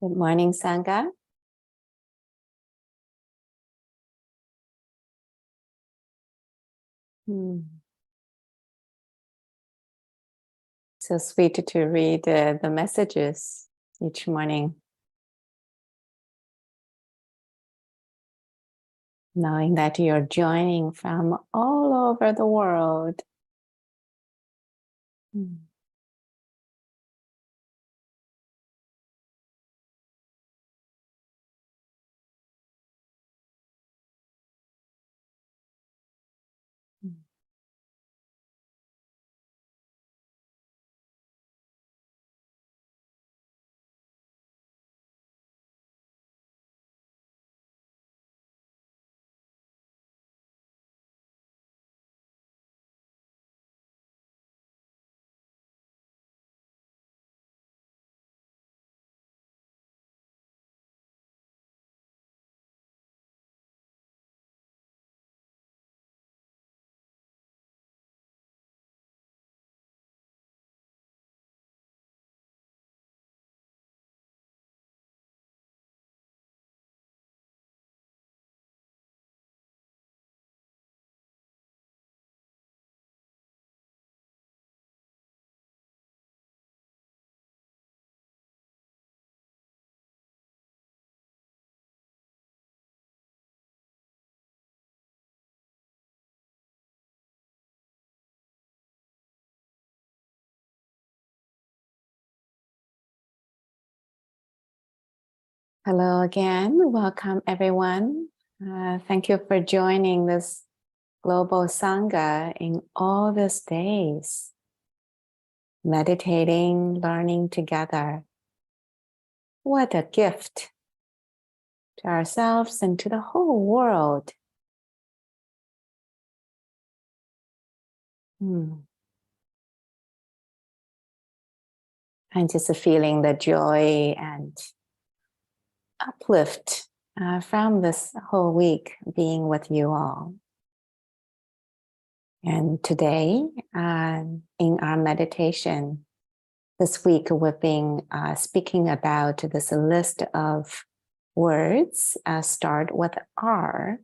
Good morning, Sangha. So sweet to read the messages each morning, knowing that you're joining from all over the world. Hello again. Welcome, everyone. Thank you for joining this global Sangha in all these days, meditating, learning together. What a gift to ourselves and to the whole world. And just feeling the joy and uplift from this whole week being with you all. And today, in our meditation, this week we've been speaking about this list of words start with R.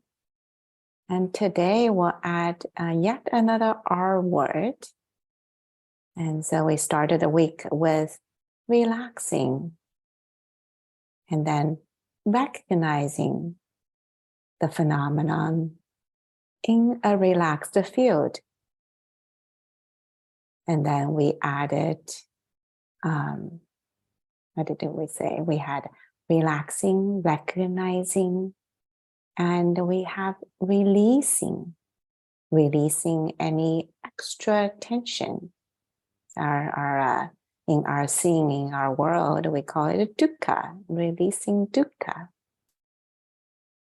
And today we'll add yet another R word. And so we started the week with relaxing, and then recognizing the phenomenon in a relaxed field. And then we added, what did we say? We had relaxing, recognizing, and we have releasing any extra tension. In our seeing, in our world, we call it dukkha, releasing dukkha.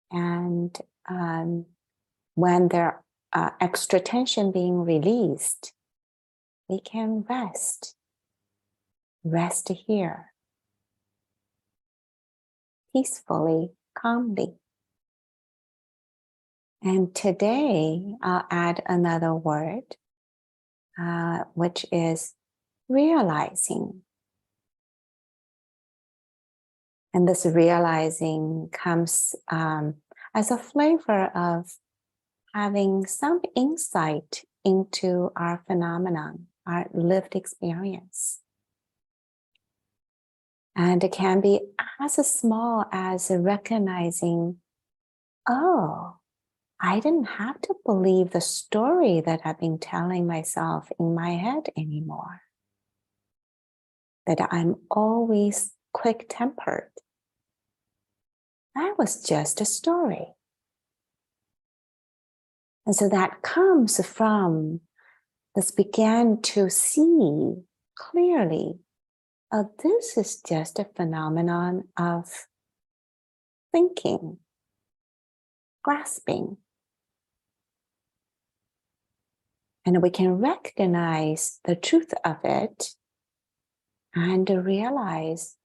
And when there are extra tension being released, we can rest here, peacefully, calmly. And today, I'll add another word, which is realizing. And this realizing comes as a flavor of having some insight into our phenomenon, our lived experience. And it can be as small as recognizing, oh, I didn't have to believe the story that I've been telling myself in my head anymore. That I'm always quick-tempered. That was just a story. And so that comes from this began to see clearly, this is just a phenomenon of thinking, grasping. And we can recognize the truth of it and realize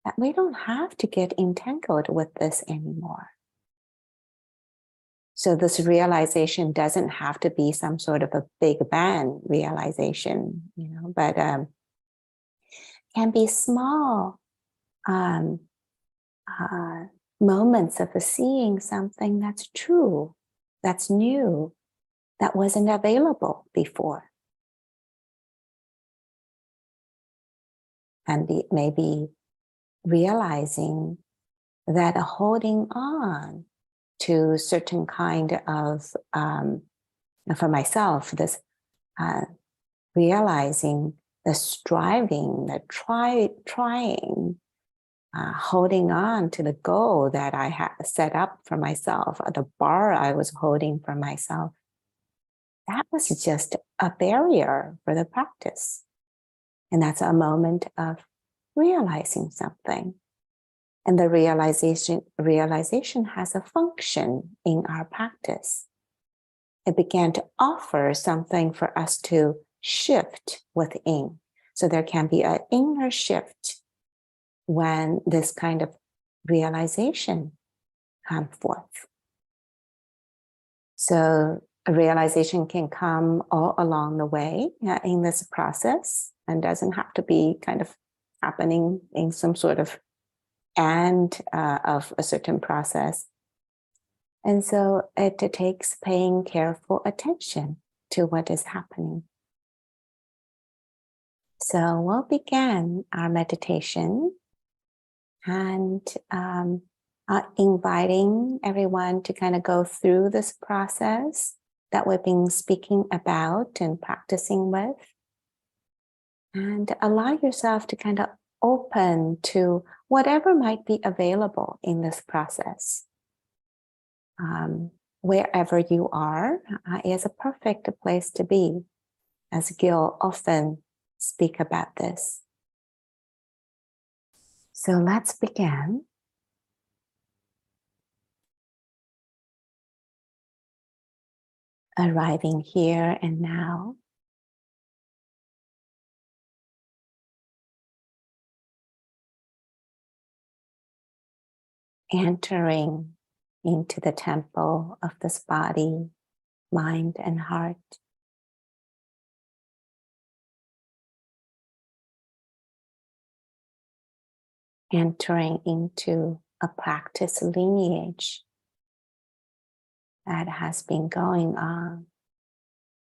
that we don't have to get entangled with this anymore. So this realization doesn't have to be some sort of a big bang realization, but can be small uh, moments of seeing something that's true, that's new, that wasn't available before. And maybe realizing that holding on to certain kind of, for myself, this uh, realizing the striving, the trying, holding on to the goal that I had set up for myself, or the bar I was holding for myself, that was just a barrier for the practice. And that's a moment of realizing something. And the realization has a function in our practice. It began to offer something for us to shift within. So there can be an inner shift when this kind of realization comes forth. So a realization can come all along the way in this process, and doesn't have to be kind of happening in some sort of of a certain process. And so it takes paying careful attention to what is happening. So we'll begin our meditation, and inviting everyone to kind of go through this process that we've been speaking about and practicing with. And allow yourself to kind of open to whatever might be available in this process. Wherever you are is a perfect place to be, as Gil often speak about this. So let's begin. Arriving here and now. Entering into the temple of this body, mind, and heart. Entering into a practice lineage that has been going on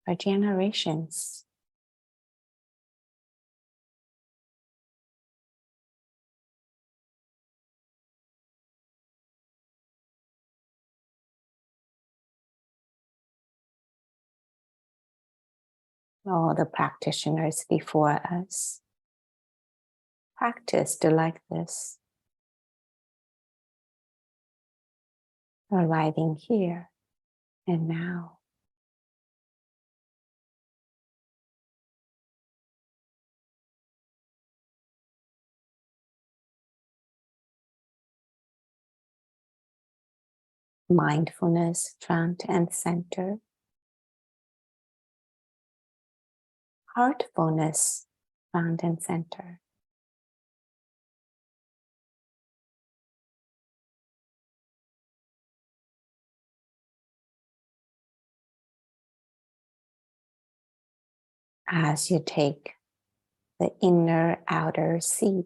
for generations. All the practitioners before us practiced like this, arriving here and now. Mindfulness front and center. Heartfulness front and center. As you take the inner outer seat,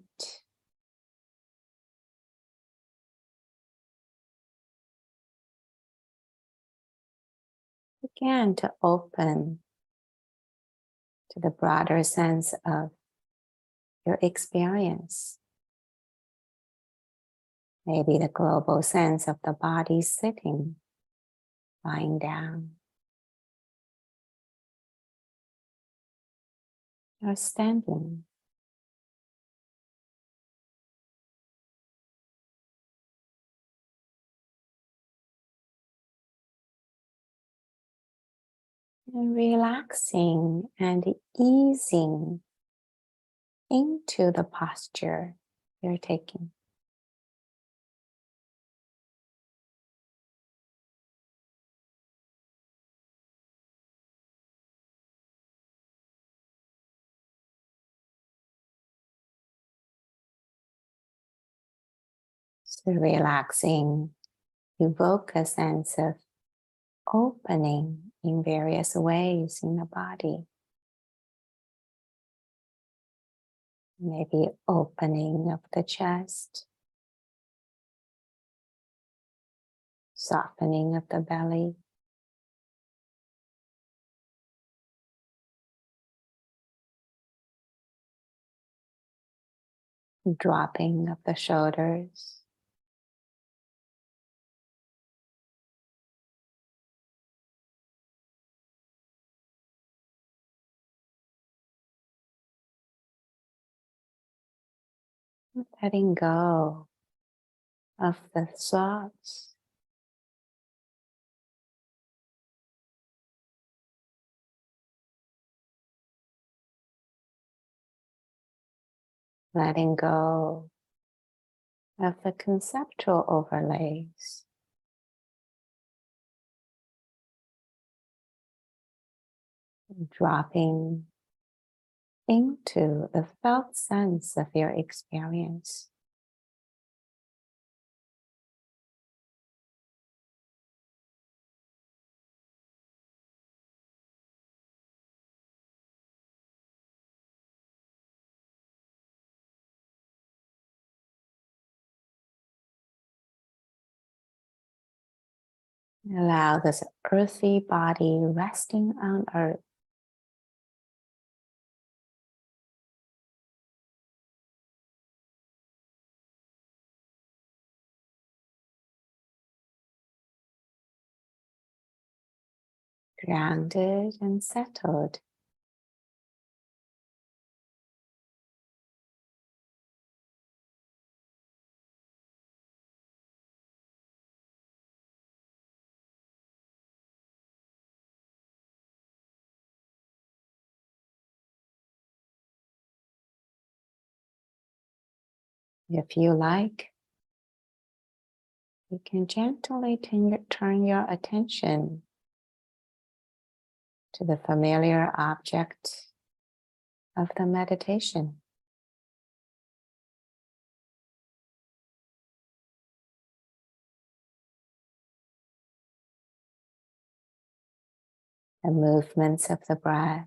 begin to open to the broader sense of your experience. Maybe the global sense of the body sitting, lying down, or standing. And relaxing and easing into the posture you're taking. So relaxing, evoke a sense of opening in various ways in the body. Maybe opening of the chest, softening of the belly, dropping of the shoulders, letting go of the thoughts, letting go of the conceptual overlays, dropping into the felt sense of your experience. Allow this earthy body resting on earth, grounded and settled. If you like, you can gently turn your attention to the familiar object of the meditation. The movements of the breath,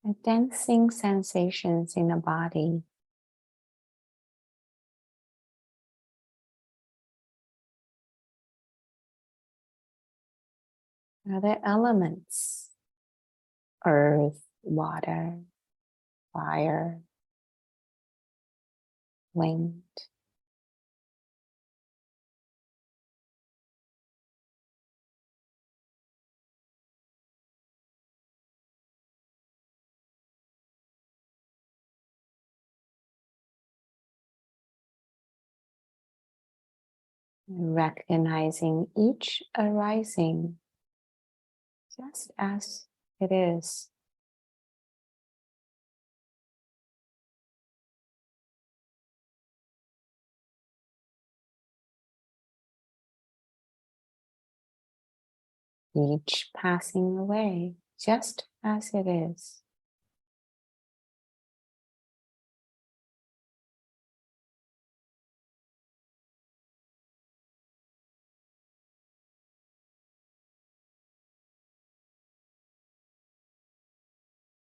the dancing sensations in the body, are the elements: earth, water, fire, wind. Recognizing each arising just as it is. Each passing away just as it is.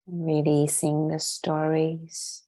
Releasing the stories,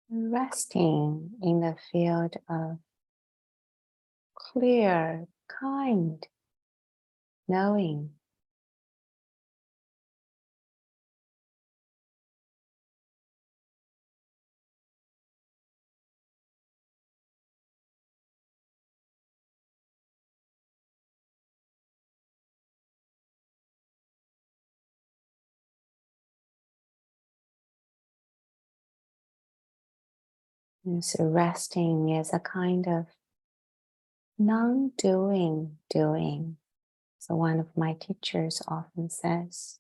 resting in the field of clear, kind knowing. And so resting is a kind of non-doing, doing. So one of my teachers often says,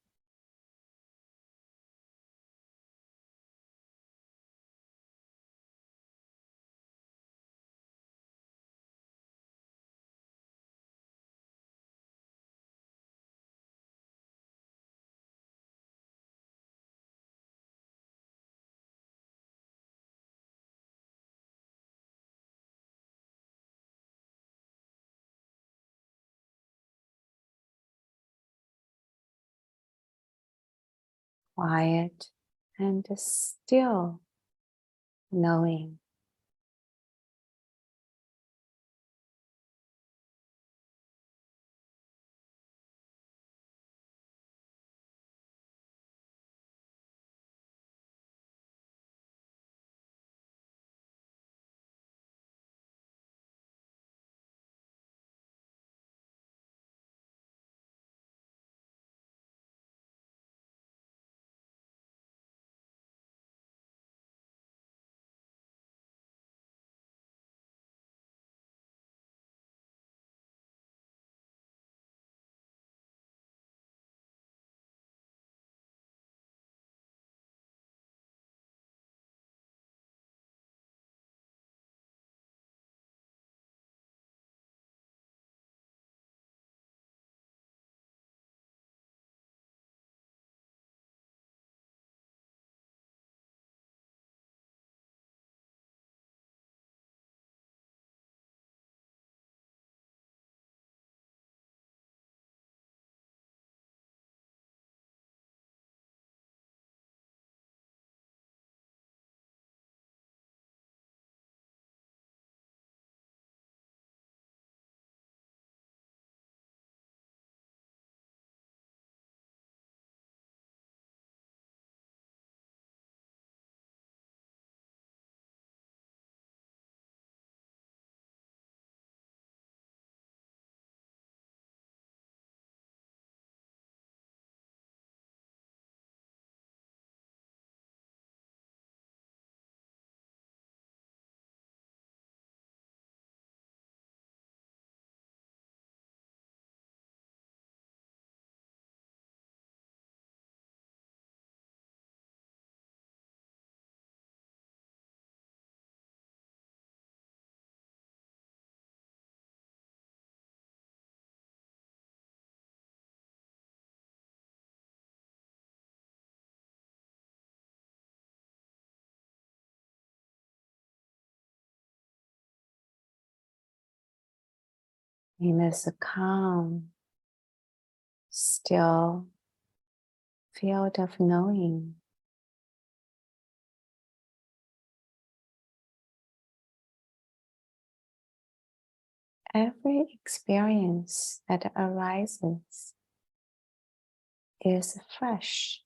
quiet and still knowing. In this calm, still field of knowing, every experience that arises is fresh.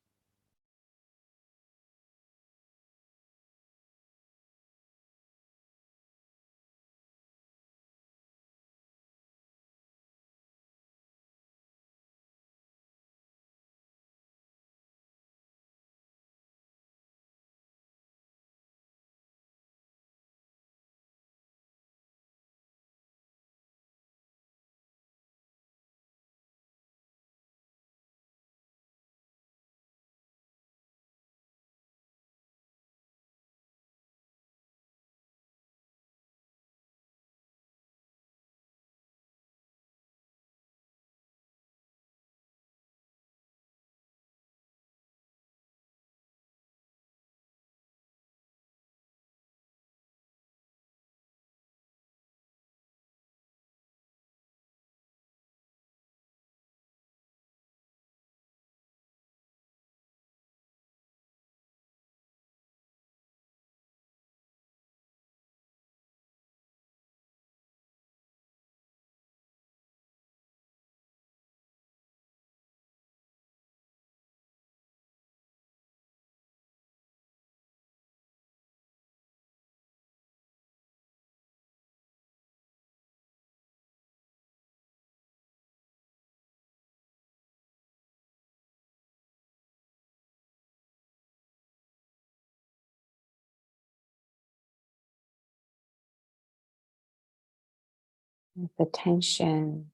If the tension,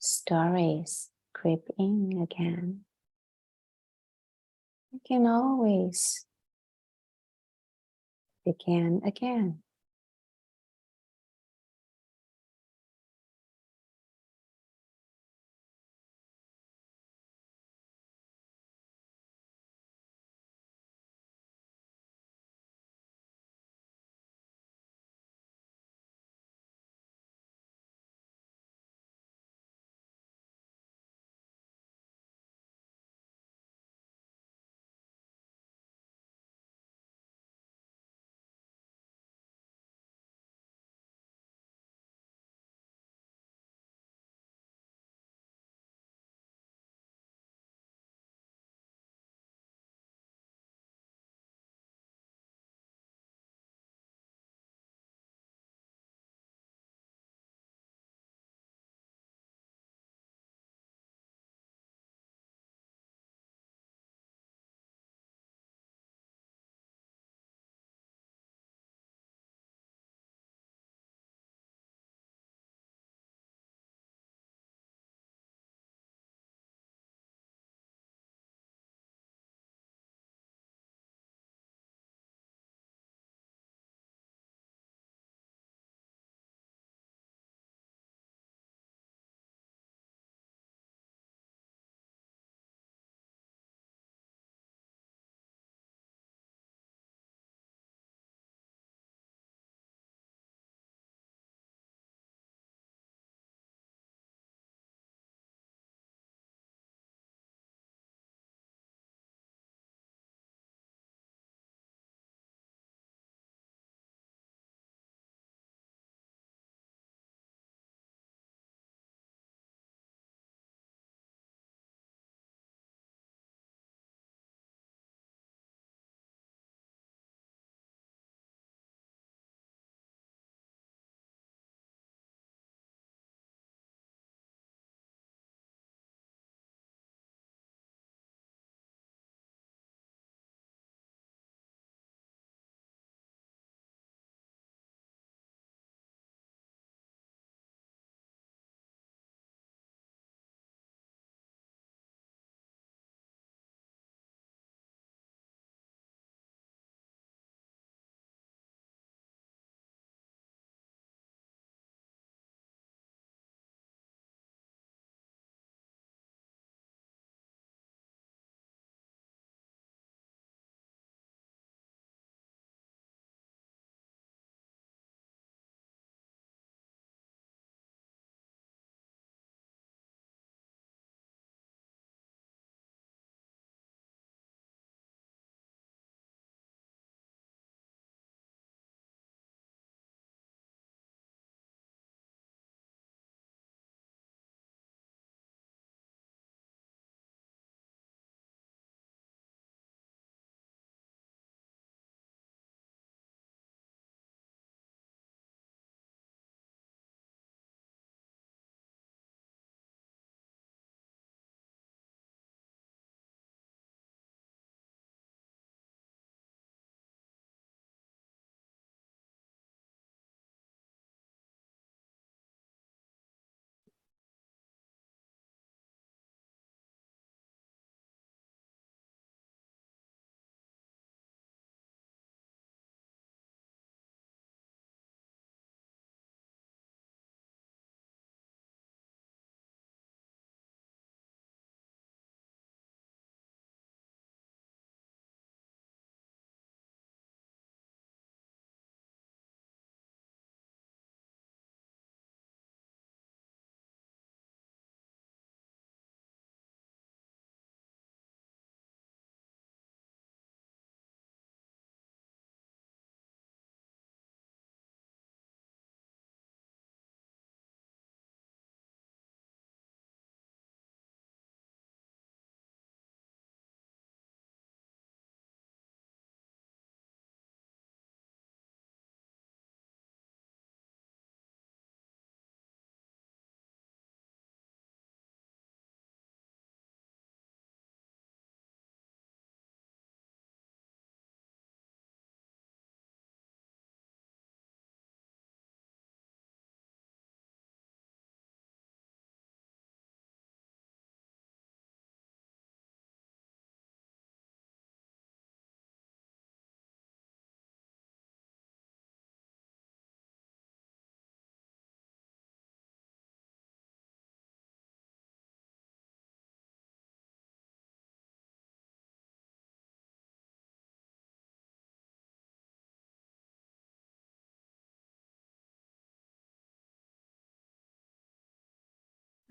stories creep in again, you can always begin again.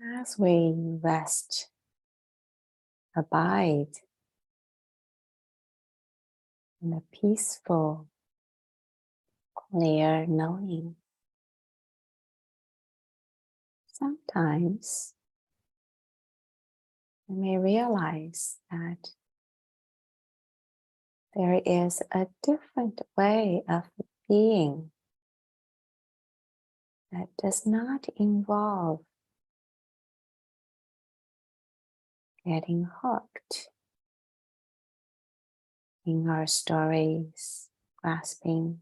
As we rest, abide in a peaceful, clear knowing, sometimes we may realize that there is a different way of being that does not involve getting hooked in our stories, grasping.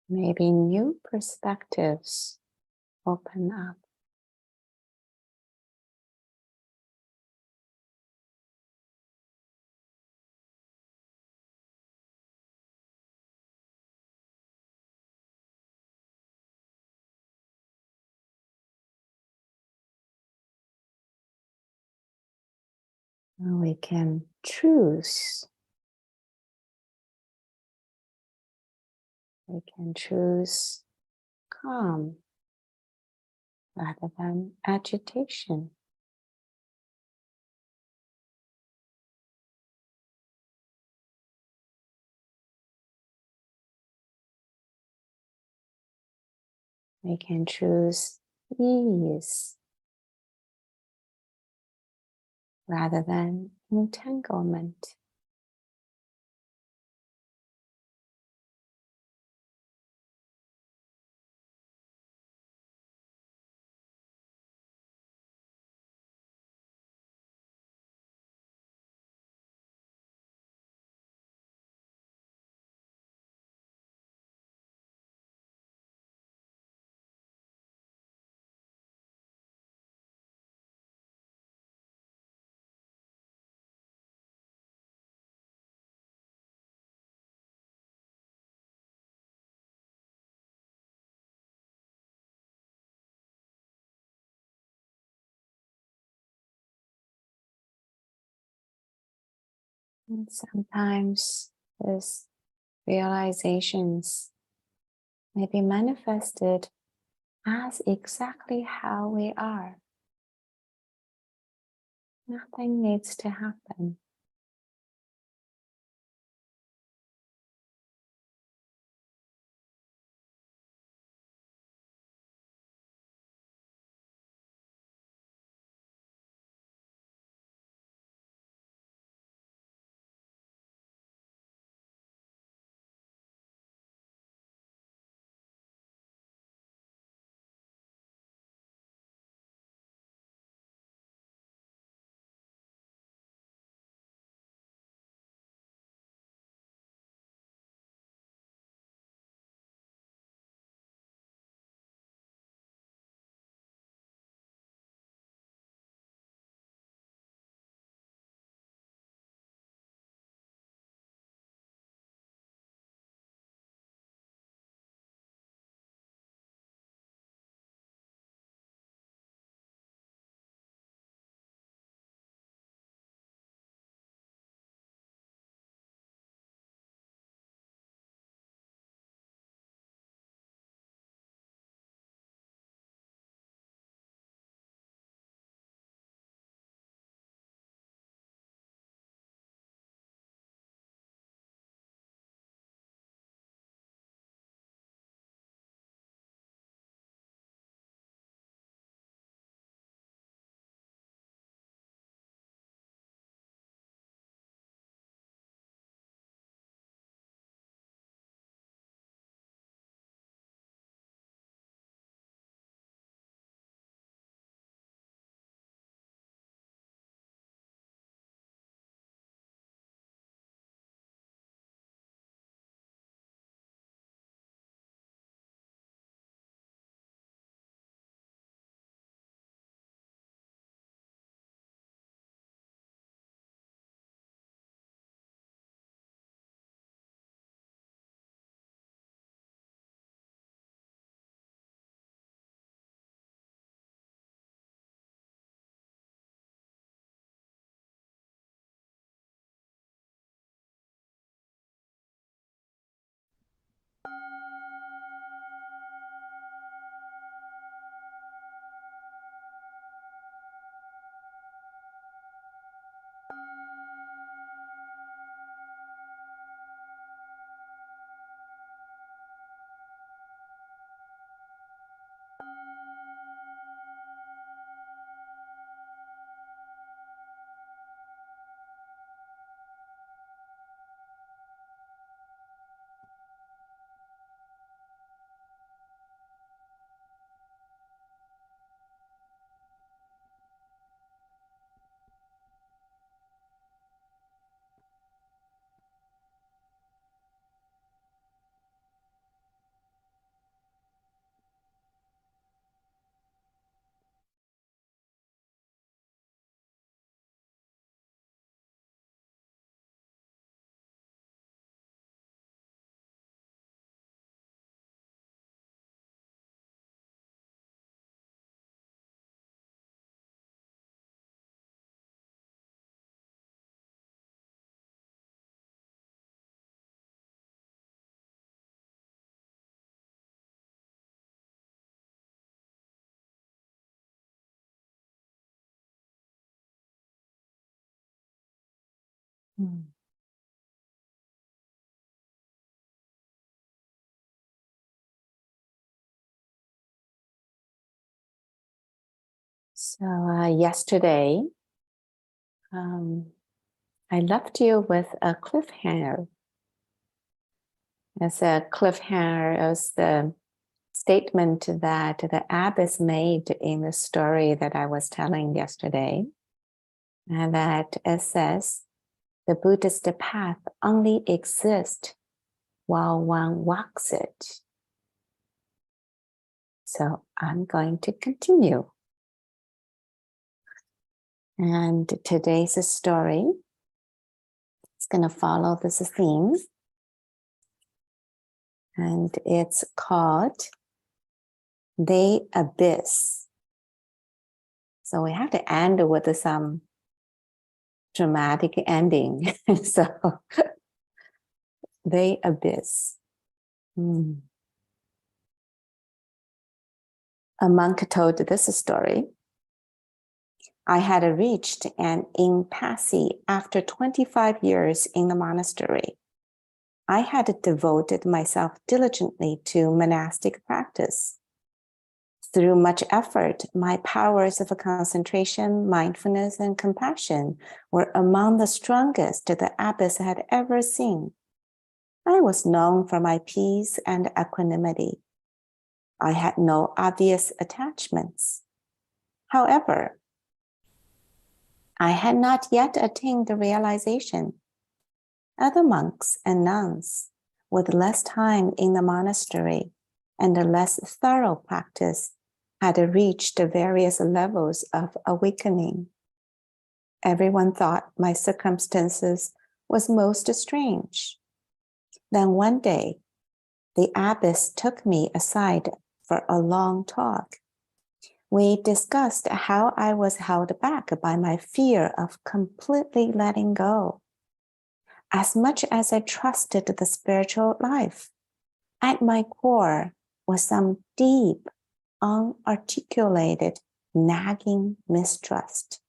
Maybe new perspectives open up. We can choose. We can choose calm rather than agitation. We can choose ease rather than entanglement. And sometimes these realizations may be manifested as exactly how we are. Nothing needs to happen. Mm. So yesterday, I left you with a cliffhanger. As a cliffhanger as the statement that the abbess made in the story that I was telling yesterday, and that it says the Buddhist path only exists while one walks it. So I'm going to continue. And today's story is going to follow this theme. And it's called The Abyss. So we have to end with some dramatic ending. So The Abyss. A monk told this story. I had reached an impasse after 25 years in the monastery. I had devoted myself diligently to monastic practice. Through much effort, my powers of concentration, mindfulness, and compassion were among the strongest the abbess had ever seen. I was known for my peace and equanimity. I had no obvious attachments. However, I had not yet attained the realization. Other monks and nuns, with less time in the monastery and a less thorough practice, had reached various levels of awakening. Everyone thought my circumstances was most strange. Then one day, the abbess took me aside for a long talk. We discussed how I was held back by my fear of completely letting go. As much as I trusted the spiritual life, at my core was some deep, unarticulated, nagging mistrust.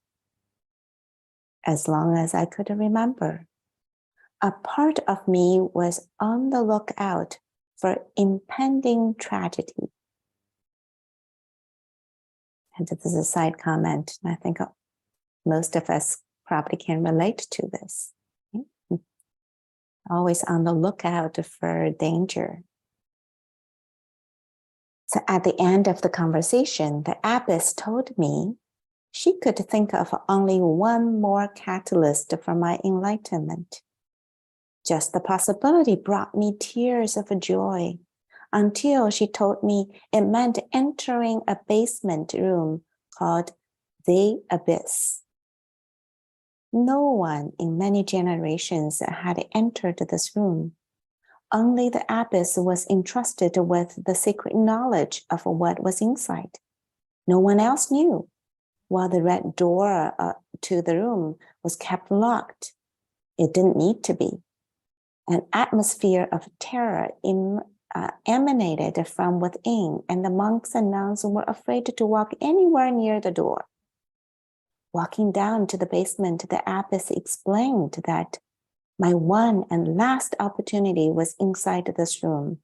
As long as I could remember, a part of me was on the lookout for impending tragedy. And this is a side comment. I think most of us probably can relate to this. Always on the lookout for danger. So at the end of the conversation, the abbess told me she could think of only one more catalyst for my enlightenment. Just the possibility brought me tears of joy until she told me it meant entering a basement room called the Abyss. No one in many generations had entered this room. Only the abbess was entrusted with the secret knowledge of what was inside. No one else knew, while the red door to the room was kept locked. It didn't need to be. An atmosphere of terror emanated from within, and the monks and nuns were afraid to walk anywhere near the door. Walking down to the basement, the abbess explained that my one and last opportunity was inside this room.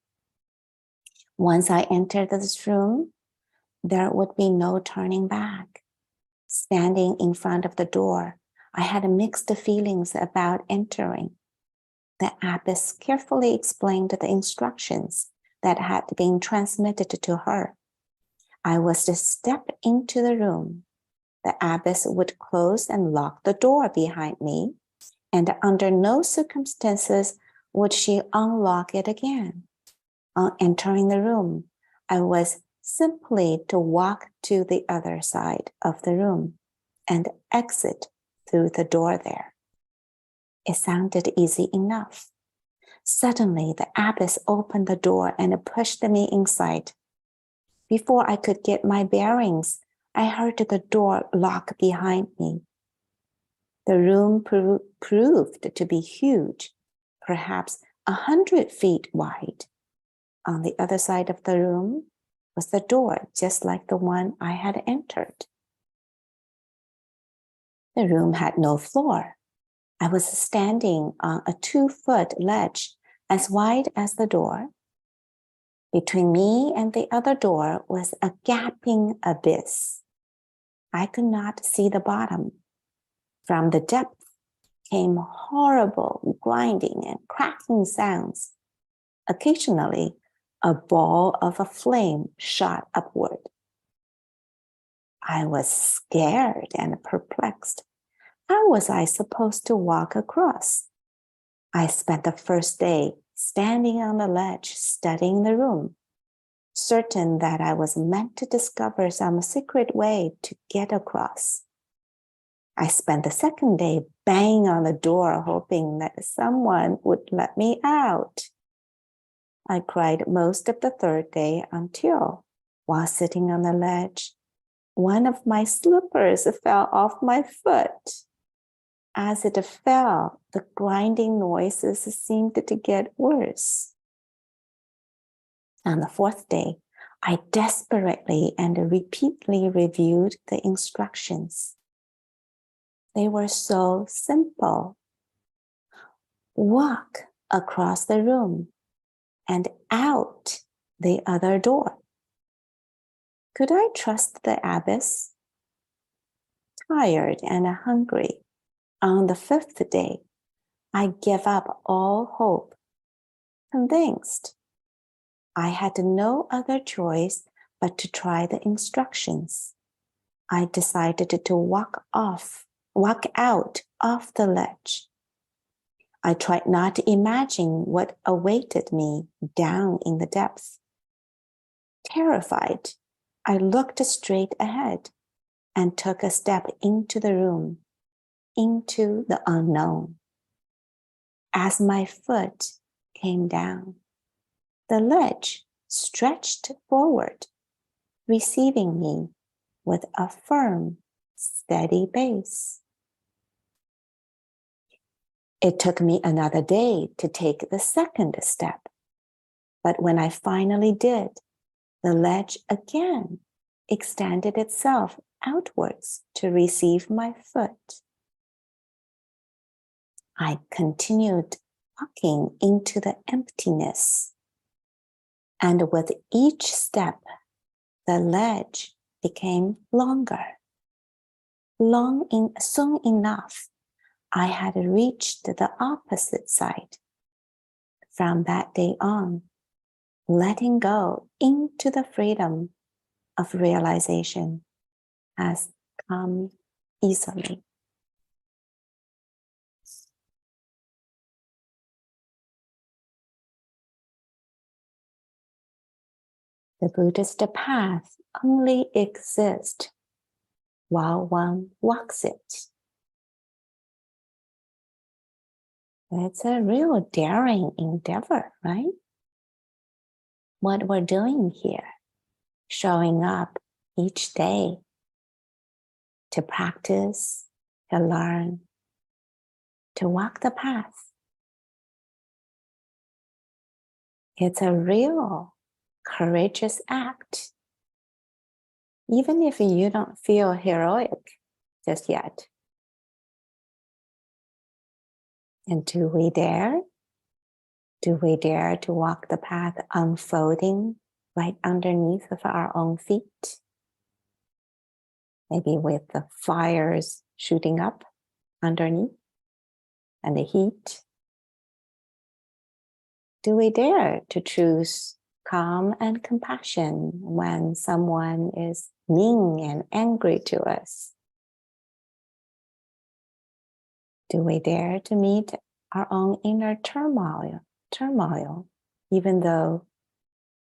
Once I entered this room, there would be no turning back. Standing in front of the door, I had mixed feelings about entering. The abbess carefully explained the instructions that had been transmitted to her. I was to step into the room. The abbess would close and lock the door behind me, and under no circumstances would she unlock it again. On entering the room, I was simply to walk to the other side of the room and exit through the door there. It sounded easy enough. Suddenly, the abbess opened the door and pushed me inside. Before I could get my bearings, I heard the door lock behind me. The room proved to be huge, perhaps 100 feet wide. On the other side of the room was the door, just like the one I had entered. The room had no floor. I was standing on a 2-foot ledge as wide as the door. Between me and the other door was a gaping abyss. I could not see the bottom. From the depth came horrible grinding and cracking sounds. Occasionally, a ball of a flame shot upward. I was scared and perplexed. How was I supposed to walk across? I spent the first day standing on the ledge, studying the room, certain that I was meant to discover some secret way to get across. I spent the second day banging on the door, hoping that someone would let me out. I cried most of the third day until, while sitting on the ledge, one of my slippers fell off my foot. As it fell, the grinding noises seemed to get worse. On the fourth day, I desperately and repeatedly reviewed the instructions. They were so simple. Walk across the room and out the other door. Could I trust the abbess? Tired and hungry, on the fifth day, I gave up all hope, convinced I had no other choice but to try the instructions. I decided to walk out off the ledge. I tried not to imagine what awaited me down in the depths. Terrified, I looked straight ahead and took a step into the room, into the unknown. As my foot came down, the ledge stretched forward, receiving me with a firm, steady base. It took me another day to take the second step, but when I finally did, the ledge again extended itself outwards to receive my foot. I continued walking into the emptiness, and with each step, the ledge became longer. Soon enough, I had reached the opposite side. From that day on, letting go into the freedom of realization has come easily. The Buddhist path only exists while one walks it. It's a real daring endeavor, right? What we're doing here, showing up each day to practice, to learn, to walk the path. It's a real courageous act, even if you don't feel heroic just yet. And do we dare? Do we dare to walk the path unfolding right underneath of our own feet? Maybe with the fires shooting up underneath and the heat. Do we dare to choose calm and compassion when someone is mean and angry to us? Do we dare to meet our own inner turmoil, even though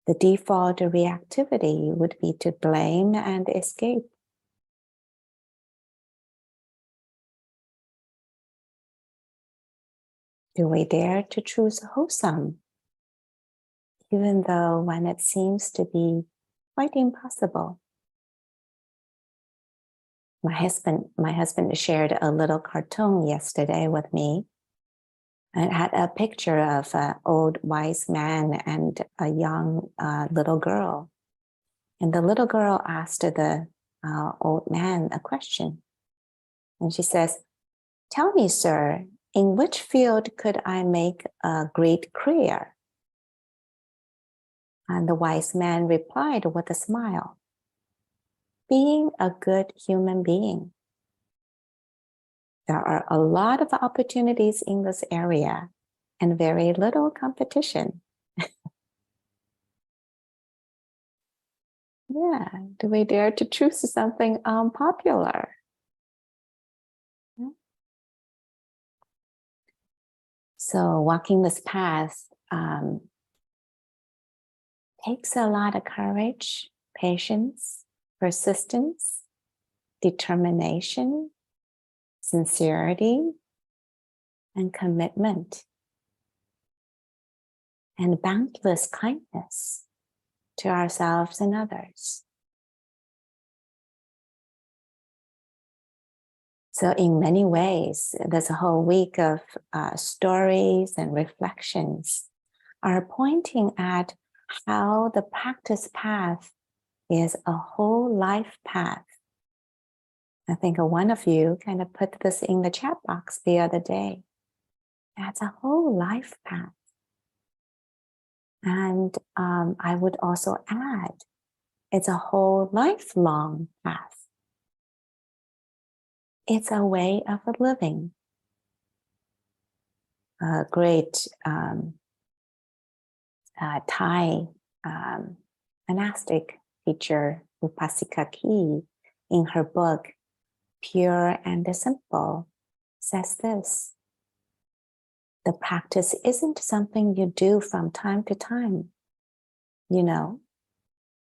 the default reactivity would be to blame and escape? Do we dare to choose wholesome, even though when it seems to be quite impossible? My husband shared a little cartoon yesterday with me. And it had a picture of an old wise man and a young little girl. And the little girl asked the old man a question. And she says, "Tell me, sir, in which field could I make a great career? And the wise man replied with a smile, being a good human being. There are a lot of opportunities in this area and very little competition. Yeah, do we dare to choose something unpopular? So walking this path takes a lot of courage, patience, persistence, determination, sincerity, and commitment, and boundless kindness to ourselves and others. So in many ways, there's a whole week of stories and reflections are pointing at how the practice path is a whole life path. I think one of you kind of put this in the chat box the other day. That's a whole life path. And I would also add, it's a whole lifelong path. It's a way of living. A great Thai monastic teacher, Upasika Key, in her book, Pure and Simple, says this: the practice isn't something you do from time to time. You know,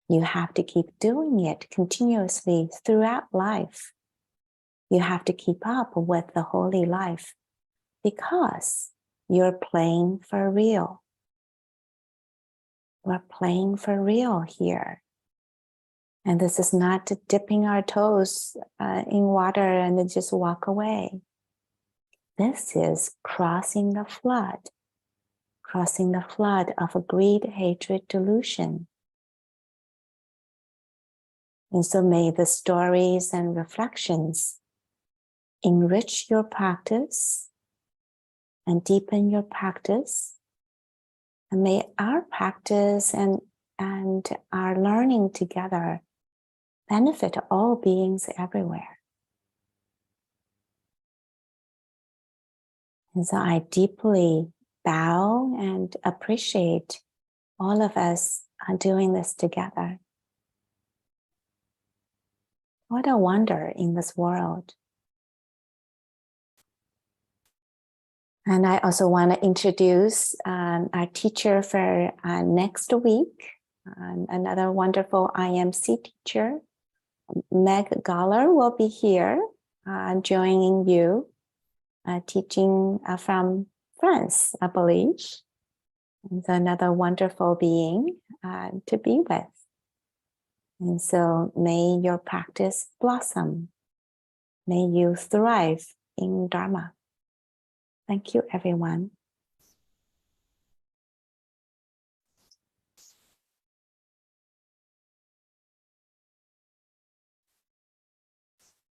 you have to keep doing it continuously throughout life. You have to keep up with the holy life because you're playing for real. We're playing for real here. And this is not dipping our toes in water and then just walk away. This is crossing the flood of greed, hatred, delusion. And so may the stories and reflections enrich your practice and deepen your practice. And may our practice and our learning together benefit all beings everywhere. And so I deeply bow and appreciate all of us doing this together. What a wonder in this world. And I also want to introduce our teacher for next week, another wonderful IMC teacher. Meg Galler will be here joining you, teaching from France, I believe. It's another wonderful being to be with. And so may your practice blossom. May you thrive in Dharma. Thank you, everyone.